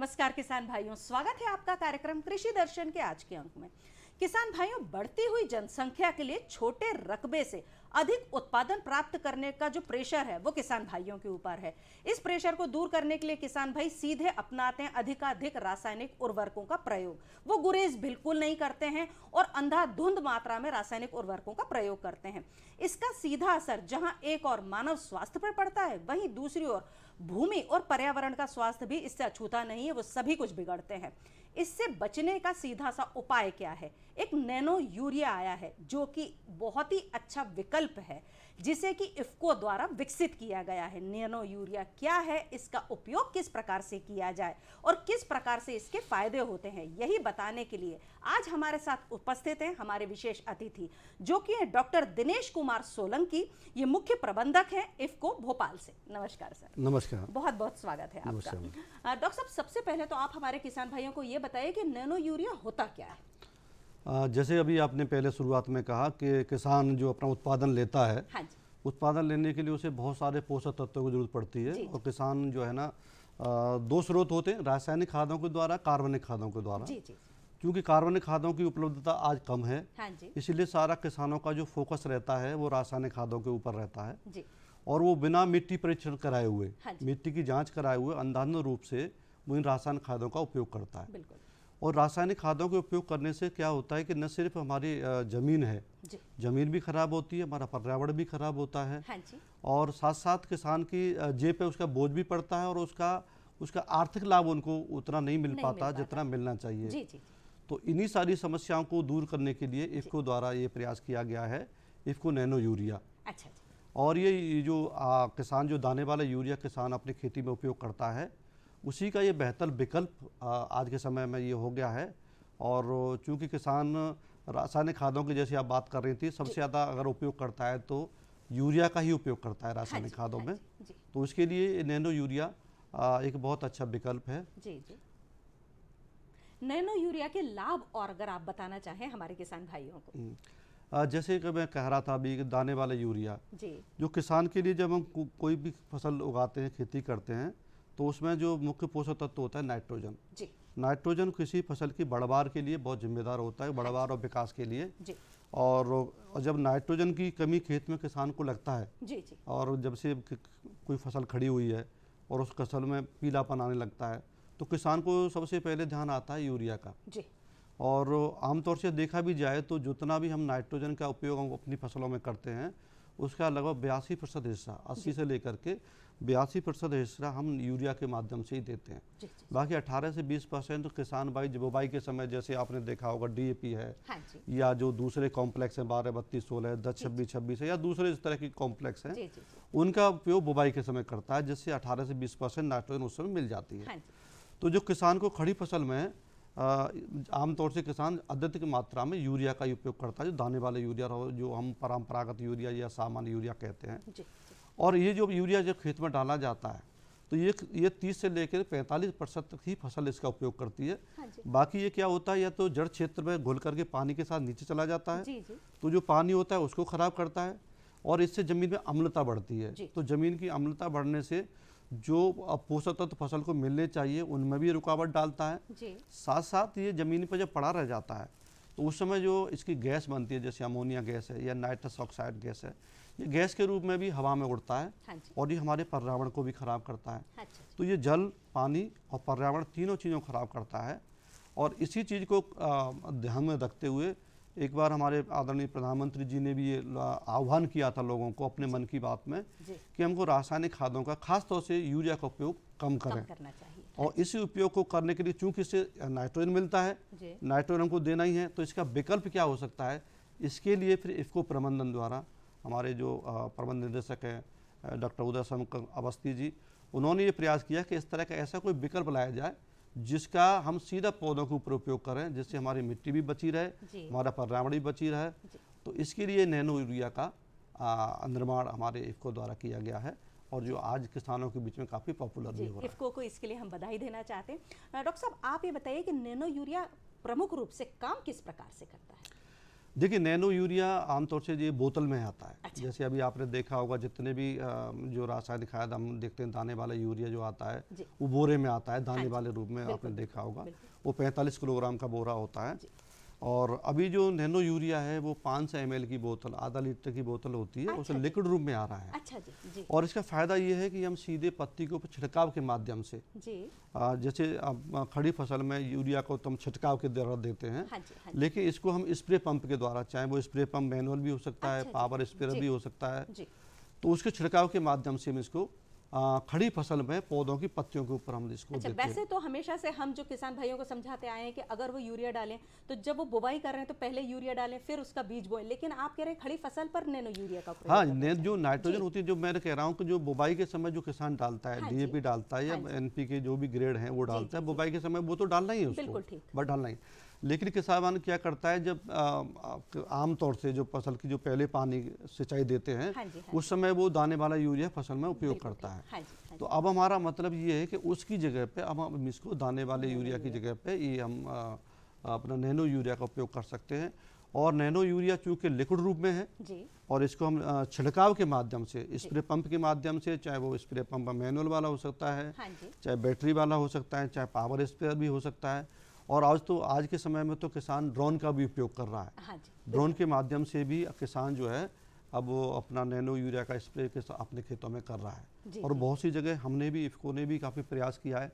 नमस्कार किसान भाइयों, स्वागत है आपका कार्यक्रम कृषि दर्शन के आज के अंक में। किसान भाइयों, बढ़ती हुई जनसंख्या के लिए छोटे रकबे से अधिक उत्पादन प्राप्त करने का जो प्रेशर है वो किसान भाइयों के ऊपर है। इस प्रेशर को दूर करने के लिए किसान भाई सीधे अपनाते हैं अधिकाधिक रासायनिक उर्वरकों का प्रयोग। वो गुरेज बिल्कुल नहीं करते हैं और अंधाधुंध मात्रा में रासायनिक उर्वरकों का प्रयोग करते हैं। इसका सीधा असर जहां एक और मानव स्वास्थ्य पर पड़ता है, वहीं दूसरी ओर भूमि और पर्यावरण का स्वास्थ्य भी इससे अछूता नहीं है, वो सभी कुछ बिगड़ते हैं। इससे बचने का सीधा सा उपाय क्या है? एक नैनो यूरिया आया है जो कि बहुत ही अच्छा विकल्प है, जिसे कि इफ्को द्वारा विकसित किया गया है। नैनो यूरिया क्या है, इसका उपयोग किस प्रकार से किया जाए और किस प्रकार से इसके फायदे होते हैं, यही बताने के लिए आज हमारे साथ उपस्थित हैं हमारे विशेष अतिथि, जो कि है डॉक्टर दिनेश कुमार सोलंकी। ये मुख्य प्रबंधक हैं इफ्को भोपाल से। नमस्कार सर। नमस्कार, बहुत बहुत स्वागत है आपका। डॉक्टर साहब, सबसे पहले तो आप हमारे किसान भाइयों को ये बताइए कि नैनो यूरिया होता क्या है? जैसे अभी आपने पहले शुरुआत में कहा कि किसान जो अपना उत्पादन लेता है, हाँ जी। उत्पादन लेने के लिए उसे बहुत सारे पोषक तत्वों की जरूरत पड़ती है। और किसान जो है ना, दो स्रोत होते हैं, रासायनिक खादों के द्वारा, कार्बनिक खादों के द्वारा। जी जी। क्योंकि कार्बनिक खादों की उपलब्धता आज कम है, हाँ जी। इसीलिए सारा किसानों का जो फोकस रहता है वो रासायनिक खादों के ऊपर रहता है जी। और वो बिना मिट्टी परीक्षण कराए हुए, हाँ जी। मिट्टी की जांच कराए हुए अंधाधुंध रूप से वो इन रासायनिक खादों का उपयोग करता है। बिल्कुल। और रासायनिक खादों के उपयोग करने से क्या होता है कि न सिर्फ हमारी ज़मीन है, ज़मीन भी खराब होती है, हमारा पर्यावरण भी खराब होता है। हाँ जी। और साथ साथ किसान की जेब पे उसका बोझ भी पड़ता है और उसका आर्थिक लाभ उनको उतना नहीं मिल पाता जितना मिलना चाहिए। जी जी। तो इन्हीं सारी समस्याओं को दूर करने के लिए इफ्को द्वारा ये प्रयास किया गया है, इफ्को नैनो यूरिया। अच्छा। और ये जो किसान जो दाने वाला यूरिया किसान अपनी खेती में उपयोग करता है, उसी का ये बेहतर विकल्प आज के समय में ये हो गया है। और चूंकि किसान रासायनिक खादों की, जैसे आप बात कर रही थी, सबसे ज़्यादा अगर उपयोग करता है तो यूरिया का ही उपयोग करता है रासायनिक खादों में। तो उसके लिए नैनो यूरिया एक बहुत अच्छा विकल्प है। जी जी। नैनो यूरिया के लाभ और अगर आप बताना चाहें हमारे किसान भाइयों को। जैसे कि मैं कह रहा था अभी, दाने वाला यूरिया जी। जो किसान के लिए, जब हम कोई भी फसल उगाते हैं, खेती करते हैं, तो उसमें जो मुख्य पोषक तत्व होता है नाइट्रोजन। जी। नाइट्रोजन किसी फसल की बढ़वार के लिए बहुत जिम्मेदार होता है, बढ़वार और विकास के लिए। जी। और जब नाइट्रोजन की कमी खेत में किसान को लगता है, जी जी, और जब से कोई फसल खड़ी हुई है और उस फसल में पीलापन आने लगता है, तो किसान को सबसे पहले ध्यान आता है यूरिया का। जी। और आमतौर से देखा भी जाए तो जितना भी हम नाइट्रोजन का उपयोग हम अपनी फसलों में करते हैं, उसका लगभग 82% हिस्सा, 80 से लेकर के 82% हिस्सा हम यूरिया के माध्यम से ही देते हैं। बाकी 18 से 20% किसान भाई बुवाई के समय, जैसे आपने देखा होगा, डीएपी है, हाँ, या जो दूसरे कॉम्प्लेक्स हैं 12-32-16 है, 10-26-26 है, या दूसरे इस तरह की कॉम्प्लेक्स हैं, उनका उपयोग बुवाई के समय करता है, जिससे 18 से 20% नाइट्रोजन उस समय मिल जाती है। तो जो किसान को खड़ी फसल में आमतौर से किसान अधिक मात्रा में यूरिया का उपयोग करता है, जो दाने वाले यूरिया, जो हम परंपरागत यूरिया या सामान्य यूरिया कहते हैं। जी। और ये जो यूरिया जब खेत में डाला जाता है तो ये 30 से लेकर 45% तक ही फसल इसका उपयोग करती है। हाँ, बाकी ये क्या होता है, या तो जड़ क्षेत्र में घुल करके पानी के साथ नीचे चला जाता है। जी जी। तो जो पानी होता है उसको खराब करता है और इससे जमीन में अम्लता बढ़ती है। तो जमीन की अम्लता बढ़ने से जो पोषक तत्व फसल को मिलने चाहिए उनमें भी रुकावट डालता है। जी। साथ साथ ये जमीन पर जब पड़ा रह जाता है तो उस समय जो इसकी गैस बनती है, जैसे अमोनिया गैस है या नाइट्रस ऑक्साइड गैस है, ये गैस के रूप में भी हवा में उड़ता है। हाँ, और ये हमारे पर्यावरण को भी खराब करता है। हाँ, तो ये जल, पानी और पर्यावरण तीनों चीज़ों को खराब करता है। और इसी चीज़ को ध्यान में रखते हुए एक बार हमारे आदरणीय प्रधानमंत्री जी ने भी ये आह्वान किया था लोगों को अपने मन की बात में कि हमको रासायनिक खादों का, खासतौर से यूरिया का उपयोग कम करना चाहिए। और इसी उपयोग को करने के लिए, चूंकि इससे नाइट्रोजन मिलता है, नाइट्रोजन को देना ही है, तो इसका विकल्प क्या हो सकता है, इसके लिए फिर इफ्को प्रबंधन द्वारा हमारे जो प्रबंध निदेशक हैं डॉक्टर उदय शंकर अवस्थी जी, उन्होंने ये प्रयास किया कि इस तरह का ऐसा कोई विकल्प लाया जाए जिसका हम सीधा पौधों के ऊपर उपयोग करें, जिससे हमारी मिट्टी भी बची रहे, हमारा पर्यावरण भी बची रहे। तो इसके लिए नैनो यूरिया का निर्माण हमारे इफ्को द्वारा किया गया है और जो आज किसानों के बीच में काफ़ी पॉपुलर भी हो रहा है। इफ्को को इसके लिए हम बधाई देना चाहते हैं। डॉक्टर साहब, आप ये बताइए कि नैनो यूरिया प्रमुख रूप से काम किस प्रकार से करता है? देखिए, नैनो यूरिया आमतौर से ये बोतल में आता है। अच्छा। जैसे अभी आपने देखा होगा जितने भी जो रासायनिक खाद हम देखते हैं, दाने वाला यूरिया जो आता है वो बोरे में आता है, दाने वाले रूप में आपने देखा होगा। वो 45 किलोग्राम का बोरा होता है। और अभी जो नैनो यूरिया है वो 500 ml की बोतल, आधा लीटर की बोतल होती है, उसे लिक्विड रूप में आ रहा है। अच्छा जी। और इसका फायदा ये है कि हम सीधे पत्ती के ऊपर छिड़काव के माध्यम से जी। जैसे खड़ी फसल में यूरिया को तुम छिड़काव के द्वारा देते हैं। हाँ जी। लेकिन इसको हम स्प्रे पंप के द्वारा, चाहे वो स्प्रे पंप मैनुअल भी हो सकता है, पावर स्प्रेयर भी हो सकता है, तो उसके छिड़काव के माध्यम से हम इसको खड़ी फसल में पौधों की पत्तियों के ऊपर हम इसको देते हैं। वैसे तो हमेशा से हम जो किसान भाइयों को समझाते आए हैं कि अगर वो यूरिया डालें तो जब वो बुवाई कर रहे हैं तो पहले यूरिया डालें फिर उसका बीज बोएं, लेकिन आप कह रहे हैं खड़ी फसल पर नैनो यूरिया का प्रयोग। हाँ, जो नाइट्रोजन होती है, जो मैं कह रहा हूँ कि जो बुवाई के समय जो किसान डालता है, डीएपी डालता है या एनपीके जो भी ग्रेड है वो डालता है, बुवाई के समय वो तो डालना ही है उसको, बट डालना ही। लेकिन किसान क्या करता है, जब आमतौर से जो फसल की जो पहले पानी सिंचाई देते हैं उस समय वो दाने वाला यूरिया फसल में उपयोग करता है। तो अब हमारा मतलब ये है कि उसकी जगह पे अब हम इसको दाने वाले यूरिया की जगह पे ये हम अपना नैनो यूरिया का उपयोग कर सकते हैं। और नैनो यूरिया चूँकि लिक्विड रूप में है और इसको हम छिड़काव के माध्यम से, स्प्रे पंप के माध्यम से, चाहे वो स्प्रे पंप मैनुअल वाला हो सकता है, चाहे बैटरी वाला हो सकता है, चाहे पावर स्प्रेयर भी हो सकता है, और आज के समय में तो किसान ड्रोन का भी उपयोग कर रहा है। ड्रोन के माध्यम से भी किसान जो है अब वो अपना नैनो यूरिया का स्प्रे अपने खेतों में कर रहा है। और बहुत सी जगह हमने भी, इफ़को ने भी काफ़ी प्रयास किया है,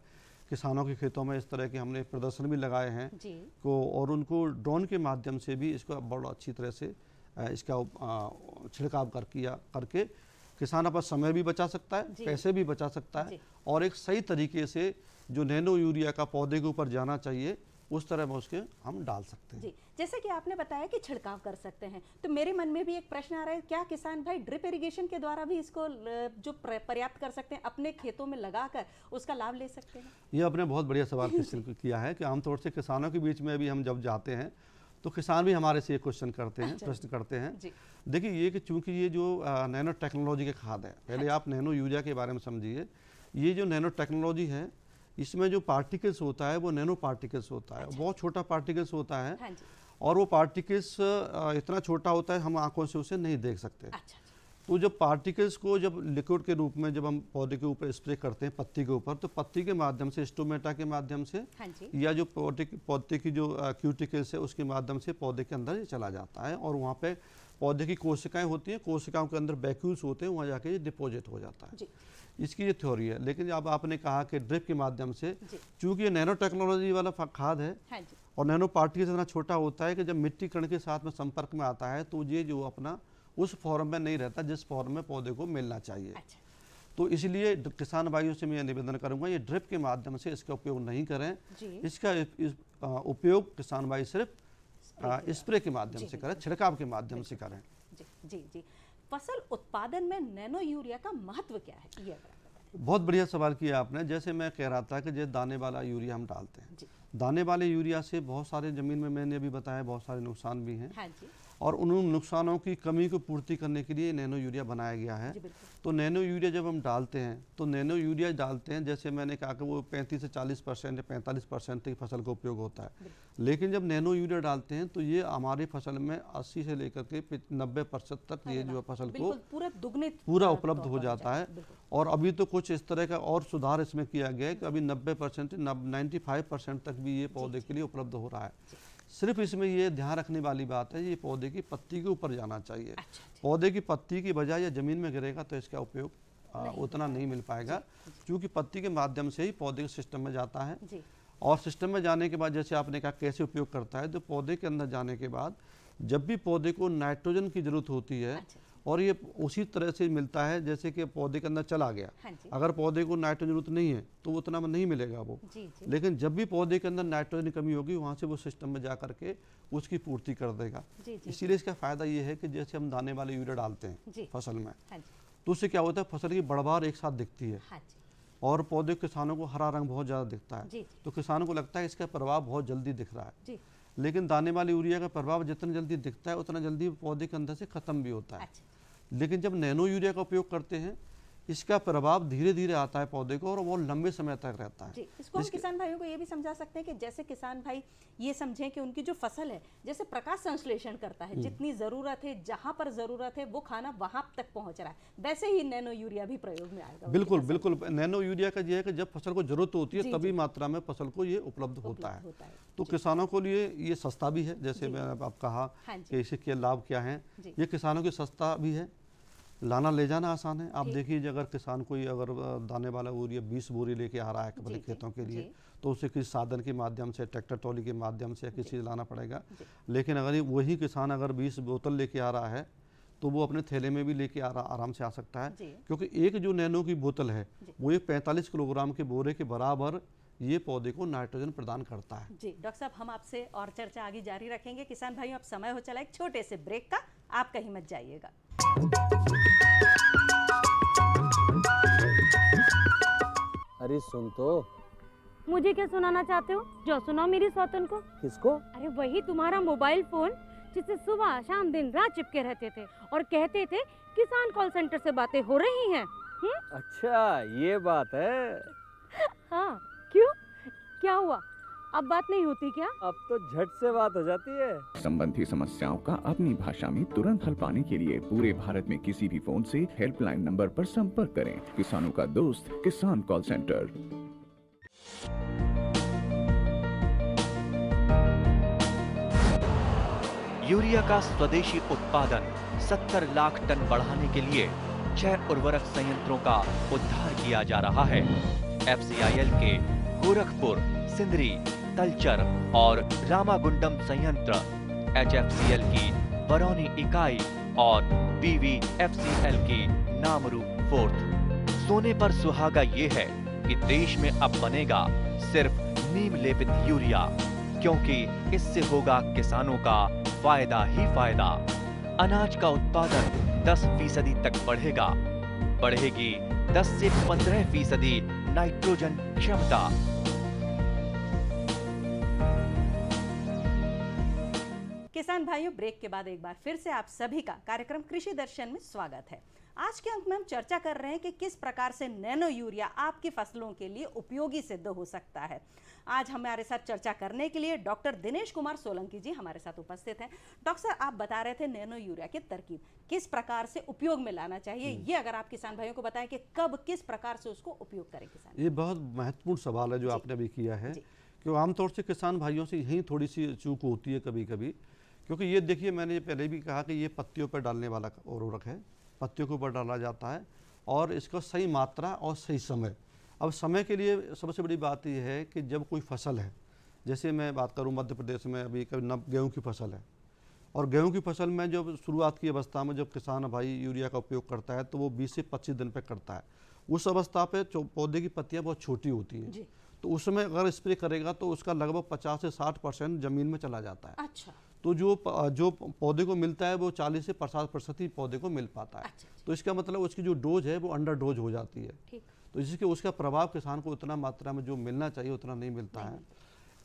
किसानों के खेतों में इस तरह के हमने प्रदर्शन भी लगाए हैं को, और उनको ड्रोन के माध्यम से भी इसको बड़ा अच्छी तरह से इसका छिड़काव करके किसान अपना समय भी बचा सकता है, पैसे भी बचा सकता है, और एक सही तरीके से जो नैनो यूरिया का पौधे के ऊपर जाना चाहिए उस तरह में उसके हम डाल सकते हैं। जी, जैसे कि आपने बताया कि छिड़काव कर सकते हैं, तो मेरे मन में भी एक प्रश्न आ रहा है, क्या किसान भाई ड्रिप इरिगेशन के द्वारा भी इसको जो पर्याप्त कर सकते हैं, अपने खेतों में लगाकर उसका लाभ ले सकते हैं? ये आपने बहुत बढ़िया सवाल किया है कि आमतौर से किसानों के बीच में भी हम जब जाते हैं तो किसान भी हमारे से ये क्वेश्चन करते हैं, प्रश्न करते हैं। देखिए, ये कि चूंकि ये जो नैनो टेक्नोलॉजी के खाद है, पहले आप नैनो यूरिया के बारे में समझिए। ये जो नैनो टेक्नोलॉजी है इसमें जो पार्टिकल्स होता है वो नैनो पार्टिकल्स होता है, बहुत छोटा पार्टिकल्स होता है। और वो पार्टिकल्स इतना छोटा होता है हम आंखों से उसे नहीं देख सकते। तो जब पार्टिकल्स को जब लिक्विड के रूप में जब हम पौधे के ऊपर स्प्रे करते हैं पत्ती के ऊपर, तो पत्ती के माध्यम से, स्टोमेटा के माध्यम से, या जो पौधे की जो क्यूटिकल्स है उसके माध्यम से पौधे के अंदर ये चला जाता है, और वहाँ पे पौधे की कोशिकाएं होती हैं, कोशिकाओं के अंदर वैक्यूल्स होते हैं, वहाँ जाके ये डिपोजिट हो जाता है। इसकी ये थ्योरी है। लेकिन अब आपने कहा कि ड्रिप के माध्यम से, चूंकि ये नैनो टेक्नोलॉजी वाला खाद है और नैनो पार्टिकल इतना छोटा होता है कि जब मिट्टी कण के साथ में संपर्क में आता है तो ये जो अपना उस फॉर्म में नहीं रहता जिस फॉर्म में पौधे को मिलना चाहिए। तो इसलिए किसान भाइयों से मैं निवेदन करूंगा, ये ड्रिप के माध्यम से इसका उपयोग नहीं करें। इसका उपयोग किसान भाई सिर्फ स्प्रे के माध्यम से करें, छिड़काव के माध्यम से करें। जी। फसल उत्पादन में नैनो यूरिया का महत्व क्या है, ये बहुत बढ़िया सवाल किया आपने। जैसे मैं कह रहा था कि जैसे दाने वाला यूरिया हम डालते हैं, दाने वाले यूरिया से बहुत सारे ज़मीन में, मैंने अभी बताया, बहुत सारे नुकसान भी हैं। और उन नुकसानों की कमी को पूर्ति करने के लिए नैनो यूरिया बनाया गया है। तो नैनो यूरिया जब हम डालते हैं तो नैनो यूरिया डालते हैं, जैसे मैंने कहा कि वो 35 से 40% या 45% की फसल का उपयोग होता है। लेकिन जब नैनो यूरिया डालते हैं तो ये हमारी फसल में 80 से लेकर के 90% तक ये जो फसल को पूरा उपलब्ध हो जाता है। और अभी तो कुछ इस तरह का और सुधार इसमें किया गया है कि अभी 90% 95% तक भी ये पौधे के लिए उपलब्ध हो रहा है। सिर्फ इसमें ये ध्यान रखने वाली बात है, ये पौधे की पत्ती के ऊपर जाना चाहिए। पौधे की पत्ती की बजाय या जमीन में गिरेगा तो इसका उपयोग उतना नहीं मिल पाएगा, क्योंकि पत्ती के माध्यम से ही पौधे के सिस्टम में जाता है। और सिस्टम में जाने के बाद, जैसे आपने कहा कैसे उपयोग करता है, तो पौधे के अंदर जाने के बाद जब भी पौधे को नाइट्रोजन की जरूरत होती है, और ये उसी तरह से मिलता है जैसे कि पौधे के अंदर चला गया। अगर पौधे को नाइट्रोजन जरूरत नहीं है तो उतना में नहीं मिलेगा वो। लेकिन जब भी पौधे के अंदर नाइट्रोजन की कमी होगी, वहाँ से वो सिस्टम में जा करके उसकी पूर्ति कर देगा। इसीलिए इसका फायदा ये है कि जैसे हम दाने वाले यूरिया डालते हैं फसल में, तो उससे क्या होता है, फसल की बढ़वार एक साथ दिखती है और पौधे किसानों को हरा रंग बहुत ज़्यादा दिखता है। तो किसानों को लगता है इसका प्रभाव बहुत जल्दी दिख रहा है। लेकिन दाने वाले यूरिया का प्रभाव जितना जल्दी दिखता है उतना जल्दी पौधे के अंदर से खत्म भी होता है। लेकिन जब नैनो यूरिया का उपयोग करते हैं इसका प्रभाव धीरे धीरे आता है पौधे को और वो लंबे समय तक रहता है। जी, इसको हम किसान भाइयों को ये भी समझा सकते हैं कि जैसे किसान भाई ये समझें कि उनकी जो फसल है जैसे प्रकाश संश्लेषण करता है, जितनी जरूरत है, जहां पर जरूरत है वो खाना वहां तक पहुंच रहा है, वैसे ही नैनो यूरिया भी प्रयोग में आएगा। बिल्कुल बिल्कुल, नैनो यूरिया का ये है कि जब फसल को जरूरत होती है तभी मात्रा में फसल को ये उपलब्ध होता है। तो किसानों को लिए ये सस्ता भी है, जैसे मैंने आप कहा कि इसके लाभ क्या है, ये किसानों की सस्ता भी है, लाना ले जाना आसान है। आप देखिए अगर किसान कोई अगर दाने वाला यूरिया 20 बोरी लेके आ रहा है अपने खेतों के लिए, तो उसे किसी साधन के माध्यम से, ट्रैक्टर ट्रॉली के माध्यम से किसी से लाना पड़ेगा। लेकिन अगर वही किसान अगर 20 बोतल लेके आ रहा है तो वो अपने थैले में भी लेके आराम से आ सकता है, क्योंकि एक जो नैनो की बोतल है वो एक 45 किलोग्राम के बोरे के बराबर ये पौधे को नाइट्रोजन प्रदान करता है। जी डॉक्टर साहब, हम आपसे और चर्चा आगे जारी रखेंगे। किसान भाइयों, अब समय हो चला एक छोटे से ब्रेक का, आप कहीं मत जाइएगा। अरे सुन तो। मुझे क्या सुनाना चाहते हो? जो सुनाओ मेरी सौतन को। किसको? अरे वही तुम्हारा मोबाइल फोन जिससे सुबह शाम दिन रात चिपके रहते थे और कहते थे किसान कॉल सेंटर से बातें हो रही हैं। अच्छा ये बात है। हाँ, क्यों, क्या हुआ? अब बात नहीं होती क्या? अब तो झट से बात हो जाती है। संबंधी समस्याओं का अपनी भाषा में तुरंत हल पाने के लिए पूरे भारत में किसी भी फोन से हेल्पलाइन नंबर पर संपर्क करें। किसानों का दोस्त किसान कॉल सेंटर। यूरिया का स्वदेशी उत्पादन 70 लाख टन बढ़ाने के लिए 6 उर्वरक संयंत्रों का उद्धार किया जा रहा है। FCIL के गोरखपुर, सिंदरी, तलचर और रामागुंडम संयंत्र, HFCL की बरौनी इकाई और BVFCL की नामरू फोर्थ। सोने पर सुहागा ये है कि देश में अब बनेगा सिर्फ नीम लेपित यूरिया, क्योंकि इससे होगा किसानों का फायदा ही फायदा। अनाज का उत्पादन 10% तक बढ़ेगा, बढ़ेगी 10 से 15% नाइट्रोजन क्षमता। किसान भाइयों, ब्रेक के बाद एक बार फिर से आप सभी का कार्यक्रम कृषि दर्शन में स्वागत है। आज के अंक में हम चर्चा कर रहे हैं कि किस प्रकार से नैनो यूरिया आपकी फसलों के लिए उपयोगी सिद्ध हो सकता है। आज हमारे साथ चर्चा करने के लिए डॉक्टर दिनेश कुमार सोलंकी जी हमारे साथ उपस्थित हैं। डॉक्टर साहब, आप बता रहे थे नैनो यूरिया की तरकीब किस प्रकार से उपयोग में लाना चाहिए, ये अगर आप किसान भाइयों को बताएं कि कब किस प्रकार से उसको उपयोग करें किसान। ये बहुत महत्वपूर्ण सवाल है जो आपने अभी किया है, क्योंकि आमतौर से किसान भाइयों से यही थोड़ी सी चूक होती है कभी कभी। क्योंकि ये देखिए, मैंने पहले भी कहा कि ये पत्तियों पर डालने वाला उर्वरक है, पत्तियों के ऊपर डाला जाता है और इसका सही मात्रा और सही समय। अब समय के लिए सबसे बड़ी बात यह है कि जब कोई फसल है, जैसे मैं बात करूं मध्य प्रदेश में अभी गेहूं की फसल है, और गेहूं की फसल में जब शुरुआत की अवस्था में जब किसान भाई यूरिया का उपयोग करता है तो वो 20 से 25 दिन पे करता है। उस अवस्था पे पौधे की पत्तियाँ बहुत छोटी होती हैं, तो उसमें अगर स्प्रे करेगा तो उसका लगभग 50 से 60% जमीन में चला जाता है। अच्छा। तो जो पौधे को मिलता है वो 40 से 50% ही पौधे को मिल पाता है। अच्छा। तो इसका मतलब उसकी जो डोज है वो अंडर डोज हो जाती है, तो जिसके उसका प्रभाव किसान को उतना मात्रा में जो मिलना चाहिए उतना नहीं मिलता है।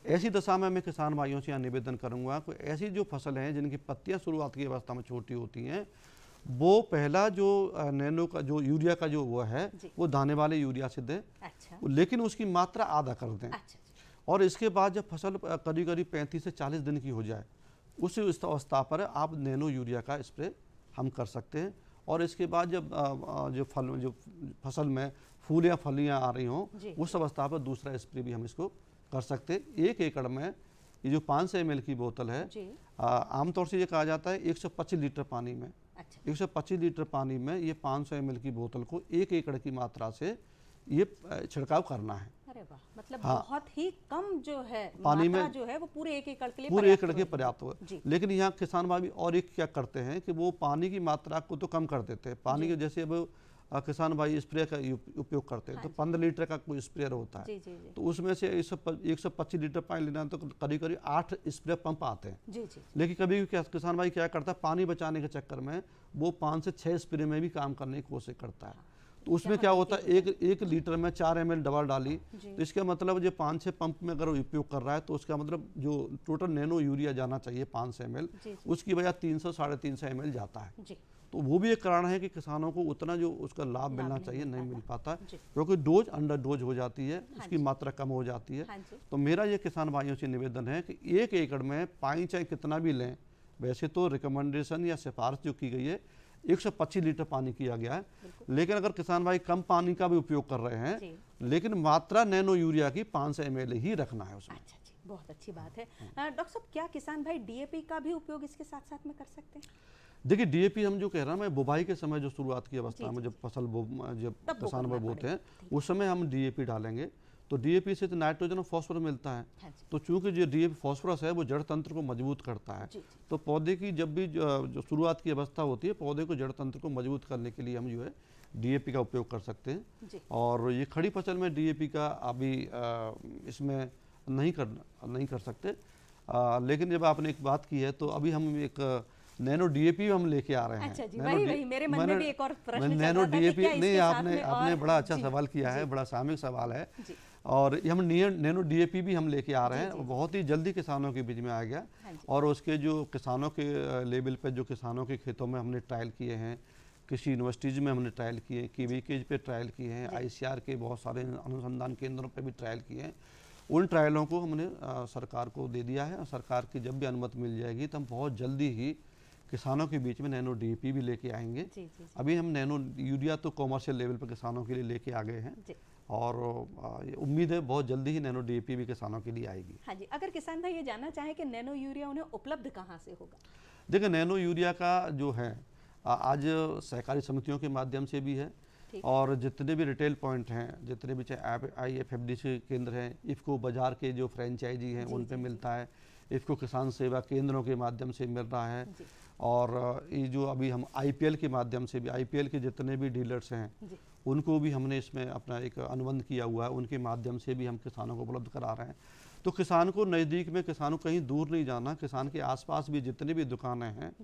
ऐसी दशा में मैं किसान भाइयों से यहाँ निवेदन करूँगा कि ऐसी जो फसल हैं जिनकी पत्तियाँ शुरुआत की अवस्था में छोटी होती हैं, वो पहला जो नैनो का जो यूरिया का जो वो है वो दाने वाले यूरिया से दें। अच्छा। लेकिन उसकी मात्रा आधा कर दें। अच्छा। और इसके बाद जब फसल करीब करीब 35 से 40 दिन की हो जाए, उस अवस्था पर आप नैनो यूरिया का स्प्रे हम कर सकते हैं। और इसके बाद जब जो फसल में फूल या फलियाँ आ रही हों, उस अवस्था पर दूसरा स्प्रे भी हम इसको कर सकते हैं। 1 एकड़ में ये जो 500 ml की बोतल है, आमतौर से ये कहा जाता है 125 लीटर पानी में। अच्छा। 125 लीटर पानी में ये 500 ml की बोतल को 1 एकड़ की मात्रा से ये छिड़काव करना है। अरे वाह, मतलब बहुत ही कम जो है पानी मात्रा में जो है वो पूरे 1 एकड़ के लिए पूरे एकड़ के पर्याप्त हो। लेकिन यहाँ किसान भाई और एक क्या करते हैं कि वो पानी की मात्रा को तो कम कर देते हैं। पानी के जैसे अब किसान भाई स्प्रे का उपयोग करते हैं, तो 15 लीटर का कोई स्प्रेयर होता है, तो उसमें से 125 लीटर पानी लेना है तो करीब करीब 8 स्प्रे पंप आते हैं। लेकिन कभी किसान भाई क्या करता है, पानी बचाने के चक्कर में वो 5 से 6 स्प्रे में भी काम करने की कोशिश करता है। तो उसमें क्या होता है, एक लीटर में 4 ml दवा डाली, तो इसका मतलब जो 5-6 पंप में अगर उपयोग कर रहा है तो उसका मतलब जो टोटल नैनो यूरिया जाना चाहिए 500 ml, उसकी वजह 300-350 ml जाता है। तो वो भी एक कारण है कि किसानों को उतना जो उसका लाभ मिलना चाहिए नहीं मिल पाता, क्योंकि डोज अंडर डोज हो जाती है, उसकी मात्रा कम हो जाती है। तो मेरा ये किसान भाइयों से निवेदन है कि 1 एकड़ में पानी चाहे कितना भी लें, वैसे तो रिकमेंडेशन या सिफारिश जो की गई है 125 लीटर पानी किया गया है, लेकिन अगर किसान भाई कम पानी का भी उपयोग कर रहे हैं, लेकिन मात्रा नैनो यूरिया की 500 ml ही रखना है उसमें। अच्छा जी, बहुत अच्छी बात है। डॉक्टर साहब, क्या किसान भाई डीएपी का भी उपयोग इसके साथ साथ में कर सकते हैं? देखिए, डीएपी हम जो कह रहे हैं, मैं बुवाई के समय जो शुरुआत की अवस्था में जब फसल जब किसान भाई बोते हैं उस समय हम डीएपी डालेंगे, तो डीएपी से तो नाइट्रोजन और फॉस्फोरस मिलता है। तो चूंकि जो डीएपी फॉस्फोरस है वो जड़ तंत्र को मजबूत करता है, तो पौधे की जब भी जो शुरुआत की अवस्था होती है, पौधे को जड़ तंत्र को मजबूत करने के लिए हम जो है डीएपी का उपयोग कर सकते हैं। और ये खड़ी फसल में डीएपी का अभी इसमें नहीं कर सकते, लेकिन जब आपने एक बात की है तो अभी हम एक नैनो डीएपी हम लेके आ रहे हैं। अच्छा जी, वही मेरे मन में भी एक और प्रश्न चल नैनो रहा था कि डीएपी क्या नहीं, इसके साथ आपने में आपने और- बड़ा अच्छा सवाल किया है, बड़ा सामयिक सवाल है। और ये हम नैनो डीएपी भी हम लेके आ रहे हैं, बहुत ही जल्दी किसानों के बीच में आ गया। और उसके जो किसानों के लेवल पे जो किसानों के खेतों में हमने ट्रायल किए हैं, कृषि यूनिवर्सिटीज़ में हमने ट्रायल किए हैं, KVKG पे ट्रायल किए हैं, ICR के बहुत सारे अनुसंधान केंद्रों पे भी ट्रायल किए हैं। उन ट्रायलों को हमने सरकार को दे दिया है, और सरकार की जब भी अनुमति मिल जाएगी तो हम बहुत जल्दी ही किसानों के बीच में नैनो डीएपी भी लेके आएंगे। अभी हम नैनो यूरिया तो कॉमर्शियल लेवल पर किसानों के लिए लेके आ गए हैं, और उम्मीद है बहुत जल्दी ही नैनो डीएपी भी किसानों के लिए आएगी। हाँ जी, अगर किसान भाई ये जानना चाहे कि नैनो यूरिया उन्हें उपलब्ध कहाँ से होगा? देखिए, नैनो यूरिया का जो है आज सहकारी समितियों के माध्यम से भी है, और जितने भी रिटेल पॉइंट हैं, जितने भी चाहे IFFDC केंद्र हैं, इफ़को बाजार के जो फ्रेंचाइजी हैं उन पे मिलता है, इफ़को किसान सेवा केंद्रों के माध्यम से मिल रहा है, और ये जो अभी हम IPL के माध्यम से भी, IPL के जितने भी डीलर्स हैं उनको भी हमने इसमें अपना एक अनुबंध किया हुआ है, उनके माध्यम से भी हम किसानों को उपलब्ध करा रहे हैं। तो किसान को नज़दीक में, किसान को कहीं दूर नहीं जाना, किसान के आसपास भी जितने भी दुकानें हैं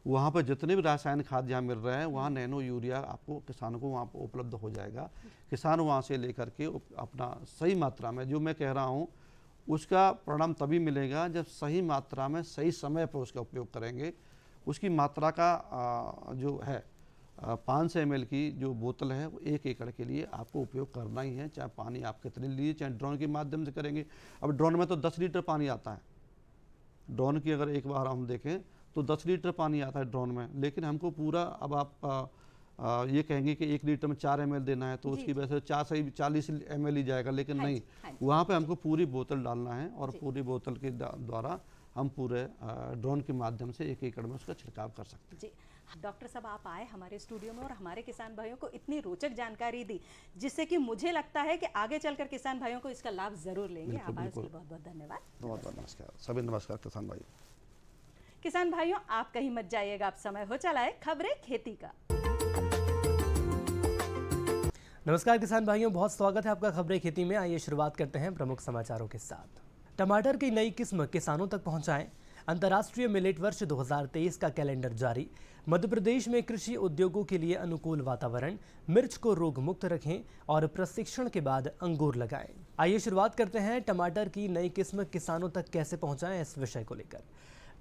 वहाँ पर जितने भी रासायनिक खाद जहाँ मिल रहे हैं, वहाँ नैनो यूरिया आपको किसानों को वहाँ पर उपलब्ध हो जाएगा। किसान वहाँ से लेकर के अपना सही मात्रा में, जो मैं कह रहा हूँ, उसका परिणाम तभी मिलेगा जब सही मात्रा में सही समय पर उसका उपयोग करेंगे। उसकी मात्रा का जो है 500 ml की जो बोतल है वो 1 एकड़ के लिए आपको उपयोग करना ही है, चाहे पानी आप कितने लीजिए, चाहे ड्रोन के माध्यम से करेंगे। अब ड्रोन में तो 10 लीटर पानी आता है, ड्रोन की अगर एक बार हम देखें तो 10 लीटर पानी आता है ड्रोन में, लेकिन हमको पूरा, अब आप ये कहेंगे कि 1 लीटर में 4 ml देना है, तो उसकी वजह से 40 ml ही जाएगा, लेकिन नहीं, वहाँ पे हमको पूरी बोतल डालना है, और पूरी बोतल के द्वारा हम पूरे ड्रोन के माध्यम से 1 एकड़ में उसका छिड़काव कर सकते हैं। जी, डॉक्टर साहब आप आए हमारे स्टूडियो में और हमारे किसान भाइयों को इतनी रोचक जानकारी दी, जिससे कि मुझे लगता है कि आगे चलकर किसान भाइयों को इसका लाभ जरूर लेंगे। आप आए उसके लिए बहुत बहुत धन्यवाद। बहुत बहुत नमस्कार, सभी नमस्कार किसान भाई। किसान भाइयों, आप कहीं मत जाइएगा, अब समय हो चला है खबरें खेती का। नमस्कार किसान भाइयों, बहुत स्वागत है आपका खबरें खेती में। आइए शुरुआत करते हैं प्रमुख समाचारों के साथ। टमाटर की नई किस्म किसानों तक पहुंचाएं, अंतर्राष्ट्रीय मिलेट वर्ष 2023 का कैलेंडर जारी। मध्य प्रदेश में कृषि उद्योगों के लिए अनुकूल वातावरण, मिर्च को रोग मुक्त रखें और प्रशिक्षण के बाद अंगूर लगाएं। आइए शुरुआत करते हैं टमाटर की नई किस्म किसानों तक कैसे पहुंचाएं इस विषय को लेकर।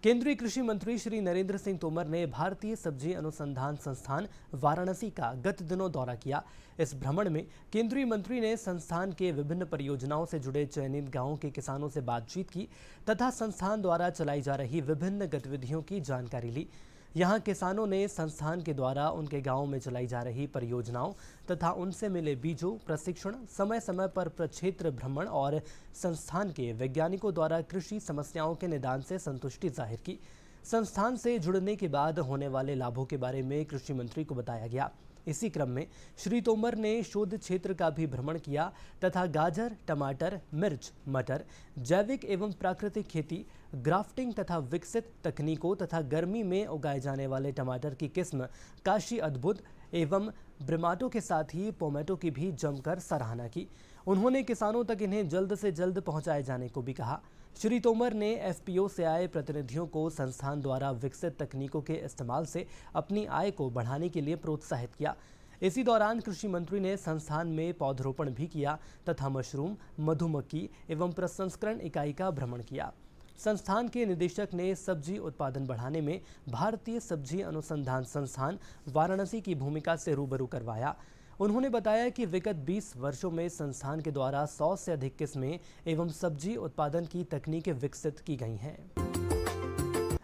केंद्रीय कृषि मंत्री श्री नरेंद्र सिंह तोमर ने भारतीय सब्जी अनुसंधान संस्थान वाराणसी का गत दिनों दौरा किया। इस भ्रमण में केंद्रीय मंत्री ने संस्थान के विभिन्न परियोजनाओं से जुड़े चयनित गांवों के किसानों से बातचीत की तथा संस्थान द्वारा चलाई जा रही विभिन्न गतिविधियों की जानकारी ली। यहां किसानों ने संस्थान के द्वारा उनके गांव में चलाई जा रही परियोजनाओं तथा उनसे मिले बीजों, प्रशिक्षण, समय समय पर प्रक्षेत्र भ्रमण और संस्थान के वैज्ञानिकों द्वारा कृषि समस्याओं के निदान से संतुष्टि जाहिर की। संस्थान से जुड़ने के बाद होने वाले लाभों के बारे में कृषि मंत्री को बताया गया। इसी क्रम में श्री तोमर ने शोध क्षेत्र का भी भ्रमण किया तथा गाजर, टमाटर, मिर्च, मटर, जैविक एवं प्राकृतिक खेती, ग्राफ्टिंग तथा विकसित तकनीकों तथा गर्मी में उगाए जाने वाले टमाटर की किस्म काशी अद्भुत एवं ब्रिमाटो के साथ ही पोमेटो की भी जमकर सराहना की। उन्होंने किसानों तक इन्हें जल्द से जल्द पहुंचाए जाने को भी कहा। श्री तोमर ने FPO से आए प्रतिनिधियों को संस्थान द्वारा विकसित तकनीकों के इस्तेमाल से अपनी आय को बढ़ाने के लिए प्रोत्साहित किया। इसी दौरान कृषि मंत्री ने संस्थान में पौधरोपण भी किया तथा मशरूम, मधुमक्खी एवं प्रसंस्करण इकाई का भ्रमण किया। संस्थान के निदेशक ने सब्जी उत्पादन बढ़ाने में भारतीय सब्जी अनुसंधान संस्थान वाराणसी की भूमिका से रूबरू करवाया। उन्होंने बताया कि विगत 20 वर्षों में संस्थान के द्वारा 100 से अधिक किस्में एवं सब्जी उत्पादन की तकनीकें विकसित की गई हैं।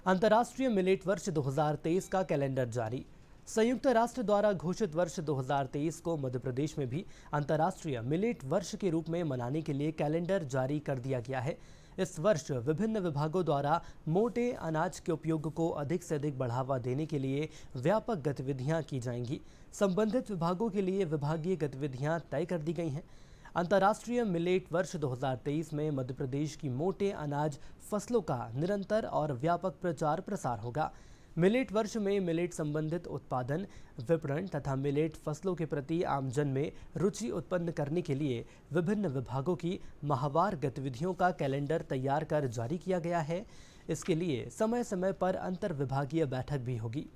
अंतर्राष्ट्रीय मिलेट वर्ष 2023 का कैलेंडर जारी। संयुक्त राष्ट्र द्वारा घोषित वर्ष 2023 को मध्य प्रदेश में भी अंतर्राष्ट्रीय मिलेट वर्ष के रूप में मनाने के लिए कैलेंडर जारी कर दिया गया है। इस वर्ष विभिन्न विभागों द्वारा मोटे अनाज के उपयोग को अधिक से अधिक बढ़ावा देने के लिए व्यापक गतिविधियां की जाएंगी। संबंधित विभागों के लिए विभागीय गतिविधियां तय कर दी गई हैं। अंतर्राष्ट्रीय मिलेट वर्ष 2023 में मध्य प्रदेश की मोटे अनाज फसलों का निरंतर और व्यापक प्रचार प्रसार होगा। मिलेट वर्ष में मिलेट संबंधित उत्पादन, विपणन तथा मिलेट फसलों के प्रति आमजन में रुचि उत्पन्न करने के लिए विभिन्न विभागों की माहवार गतिविधियों का कैलेंडर तैयार कर जारी किया गया है। इसके लिए समय समय पर अंतर विभागीय बैठक भी होगी।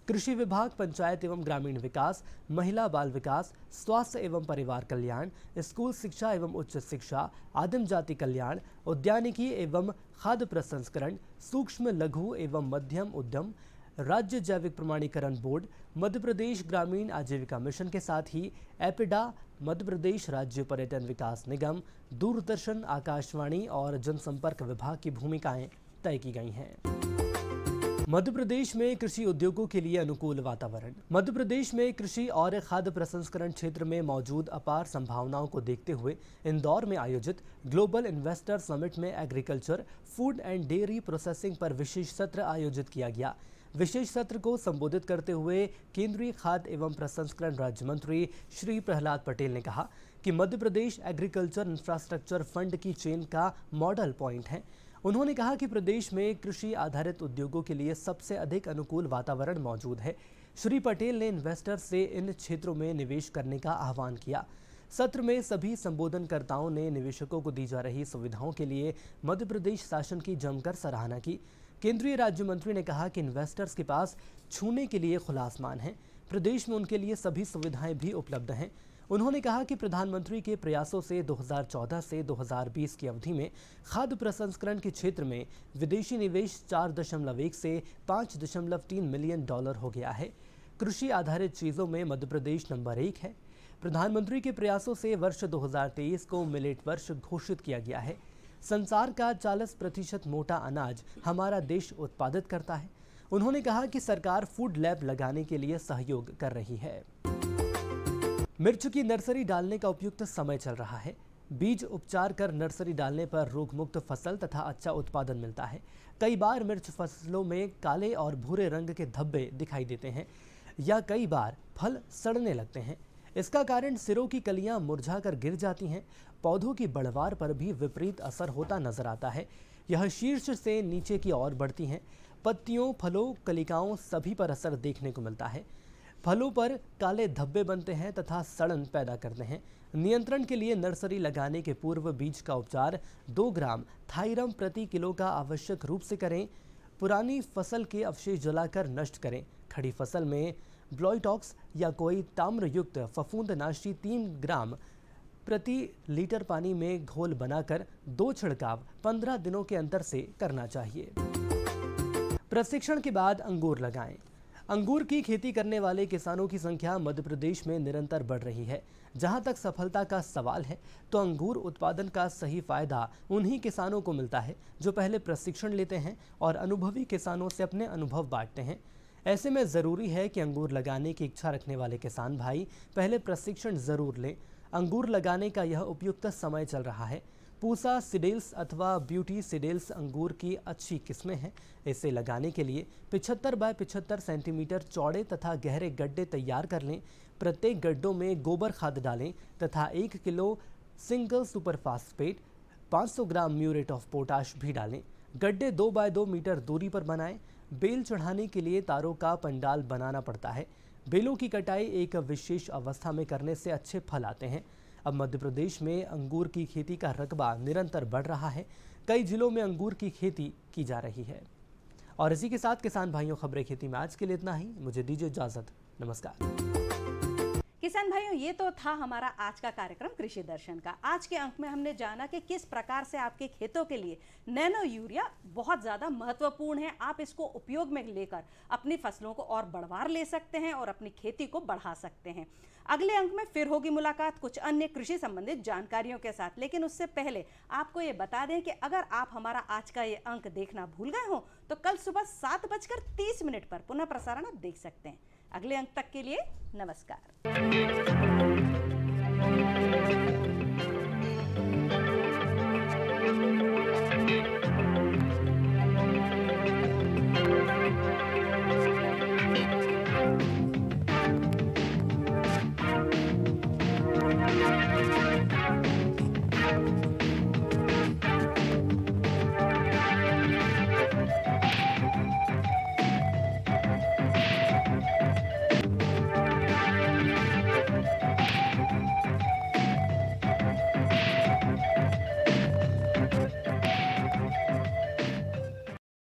कृषि विभाग, पंचायत एवं ग्रामीण विकास, महिला बाल विकास, स्वास्थ्य एवं परिवार कल्याण, स्कूल शिक्षा एवं उच्च शिक्षा, आदिम जाति कल्याण, उद्यानिकी एवं खाद्य प्रसंस्करण, सूक्ष्म लघु एवं मध्यम उद्यम, राज्य जैविक प्रमाणीकरण बोर्ड, मध्य प्रदेश ग्रामीण आजीविका मिशन के साथ ही एपिडा, मध्य प्रदेश राज्य पर्यटन विकास निगम, दूरदर्शन, आकाशवाणी और जनसंपर्क विभाग की भूमिकाएं तय की गई हैं। मध्य प्रदेश में कृषि उद्योगों के लिए अनुकूल वातावरण। मध्य प्रदेश में कृषि और खाद्य प्रसंस्करण क्षेत्र में मौजूद अपार संभावनाओं को देखते हुए इंदौर में आयोजित ग्लोबल इन्वेस्टर समिट में agriculture, food and dairy processing पर विशेष सत्र आयोजित किया गया। विशेष सत्र को संबोधित करते हुए केंद्रीय खाद्य एवं प्रसंस्करण राज्य मंत्री श्री प्रहलाद पटेल ने कहा कि Madhya Pradesh agriculture infrastructure fund की चेन का मॉडल पॉइंट है। उन्होंने कहा कि प्रदेश में कृषि आधारित उद्योगों के लिए सबसे अधिक अनुकूल वातावरण मौजूद है। श्री पटेल ने इन्वेस्टर्स से इन क्षेत्रों में निवेश करने का आह्वान किया। सत्र में सभी संबोधनकर्ताओं ने निवेशकों को दी जा रही सुविधाओं के लिए मध्य प्रदेश शासन की जमकर सराहना की। केंद्रीय राज्य मंत्री ने कहा कि इन्वेस्टर्स के पास छूने के लिए खुला आसमान है। प्रदेश में उनके लिए सभी सुविधाएं भी उपलब्ध हैं। उन्होंने कहा कि प्रधानमंत्री के प्रयासों से 2014 से 2020 की अवधि में खाद्य प्रसंस्करण के क्षेत्र में विदेशी निवेश 4.1 से 5.3 मिलियन डॉलर हो गया है। कृषि आधारित चीज़ों में मध्य प्रदेश नंबर 1 है। प्रधानमंत्री के प्रयासों से वर्ष 2023 को मिलेट वर्ष घोषित किया गया है। संसार का 40% मोटा अनाज हमारा देश उत्पादित करता है। उन्होंने कहा कि सरकार फूड लैब लगाने के लिए सहयोग कर रही है। मिर्च की नर्सरी डालने का उपयुक्त समय चल रहा है। बीज उपचार कर नर्सरी डालने पर रोग मुक्त फसल तथा अच्छा उत्पादन मिलता है। कई बार मिर्च फसलों में काले और भूरे रंग के धब्बे दिखाई देते हैं या कई बार फल सड़ने लगते हैं। इसका कारण सिरों की कलियां मुरझाकर गिर जाती हैं। पौधों की बढ़वार पर भी विपरीत असर होता नजर आता है। यह शीर्ष से नीचे की ओर बढ़ती हैं। पत्तियों, फलों, कलिकाओं सभी पर असर देखने को मिलता है। फलों पर काले धब्बे बनते हैं तथा सड़न पैदा करते हैं। नियंत्रण के लिए नर्सरी लगाने के पूर्व बीज का उपचार 2 ग्राम थाइरम प्रति किलो का आवश्यक रूप से करें। पुरानी फसल के अवशेष जलाकर नष्ट करें। खड़ी फसल में ब्लॉइटॉक्स या कोई ताम्रयुक्त फफूंदनाशी 3 ग्राम प्रति लीटर पानी में घोल बनाकर 2 छिड़काव 15 दिनों के अंतर से करना चाहिए। प्रशिक्षण के बाद अंगूर लगाएं। अंगूर की खेती करने वाले किसानों की संख्या मध्य प्रदेश में निरंतर बढ़ रही है। जहां तक सफलता का सवाल है तो अंगूर उत्पादन का सही फायदा उन्हीं किसानों को मिलता है जो पहले प्रशिक्षण लेते हैं और अनुभवी किसानों से अपने अनुभव बांटते हैं। ऐसे में ज़रूरी है कि अंगूर लगाने की इच्छा रखने वाले किसान भाई पहले प्रशिक्षण ज़रूर लें। अंगूर लगाने का यह उपयुक्त समय चल रहा है। पूसा सिडेल्स अथवा ब्यूटी सिडेल्स अंगूर की अच्छी किस्में हैं। इसे लगाने के लिए 75 बाय 75 सेंटीमीटर चौड़े तथा गहरे गड्ढे तैयार कर लें। प्रत्येक गड्ढों में गोबर खाद डालें तथा 1 kilo single super phosphate, 500 gram muriate of potash भी डालें। गड्ढे 2 बाय 2 मीटर दूरी पर बनाएं। बेल चढ़ाने के लिए तारों का पंडाल बनाना पड़ता है। बेलों की कटाई एक विशेष अवस्था में करने से अच्छे फल आते हैं। अब मध्य प्रदेश में अंगूर की खेती का रकबा निरंतर बढ़ रहा है। कई जिलों में अंगूर की खेती की जा रही है। और इसी के साथ किसान भाइयों, खबरें खेती में आज के लिए इतना ही। मुझे दीजिए इजाजत। नमस्कार। किसान भाइयों, ये तो था हमारा आज का कार्यक्रम कृषि दर्शन का। आज के अंक में हमने जाना कि किस प्रकार से आपके खेतों के लिए नैनो यूरिया बहुत ज़्यादा महत्वपूर्ण है। आप इसको उपयोग में लेकर अपनी फसलों को और बढ़वार ले सकते हैं और अपनी खेती को बढ़ा सकते हैं। अगले अंक में फिर होगी मुलाकात कुछ अन्य कृषि संबंधित जानकारियों के साथ, लेकिन उससे पहले आपको ये बता दें कि अगर आप हमारा आज का ये अंक देखना भूल गए हो तो कल सुबह 7:30 पर पुनः प्रसारण आप देख सकते हैं। अगले अंक तक के लिए नमस्कार।